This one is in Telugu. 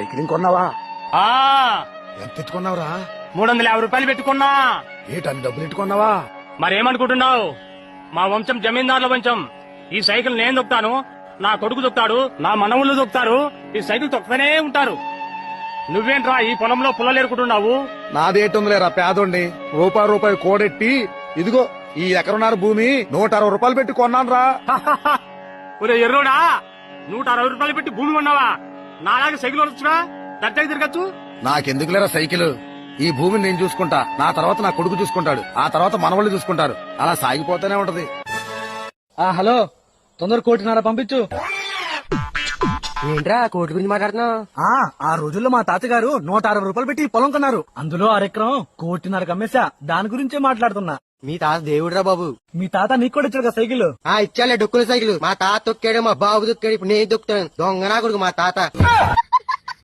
సైకిల్ కొన్నావా? ఆ ఎంత ఎత్తుకున్నావురా? 350 రూపాయలు పెట్టుకున్నా. ఏటని డబ్బులు ఎట్టుకున్నావా? మరేమనుకుంటున్నావు? మా వంశం జమీందారుల వంశం. ఈ సైకిల్ నేను దొక్కుతాను, నా కొడుకు దొక్కుతాడు, నా మనవుళ్ళు దొక్కుతారు. ఈ సైకిల్ తొక్కుతూనే ఉంటారు. నువ్వేంట్రా ఈ పొలంలో పుల్లలేరుకుంటున్నావు? నాదేటుందిలేరా పేదోండి. రూపాయి కోడెట్టి ఇదిగో ఈ ఎకరన్నర భూమి 160 రూపాయలు పెట్టి కొన్నాను రా. ఒరే ఎర్రోడా, 160 రూపాయలు పెట్టి భూమి కొన్నావా? నాలాగే సైకిల్ వచ్చురా, దర్జాకి తిరగచ్చు. నాకెందుకులేరా సైకిల్? ఈ భూమిని నేను చూసుకుంటా, నా తర్వాత నా కొడుకు చూసుకుంటాడు, ఆ తర్వాత మనవాళ్ళు చూసుకుంటారు. అలా సాగిపోతూనే ఉంటది. హలో, తొందర 1.5 పంపించు. ఏంట్రా కోటి గురించి మాట్లాడుతున్నావు? ఆ రోజుల్లో మా తాతగారు 160 రూపాయలు పెట్టి పొలం కొన్నారు. అందులో అరెకరం 1.5 అమ్మేశా. దాని గురించే మాట్లాడుతున్నా. మీ తాత దేవుడురా బాబు. మీ తాత నీకు కూడా ఇచ్చాడు కదా సైకిల్? ఇచ్చాలే డొక్కుల సైకిల్. మా తాత తొక్కాడు, మా బాబు తొక్కాడు, ఇప్పుడు నేను తొక్కుతాను. దొంగనా కొడుకు మా తాత.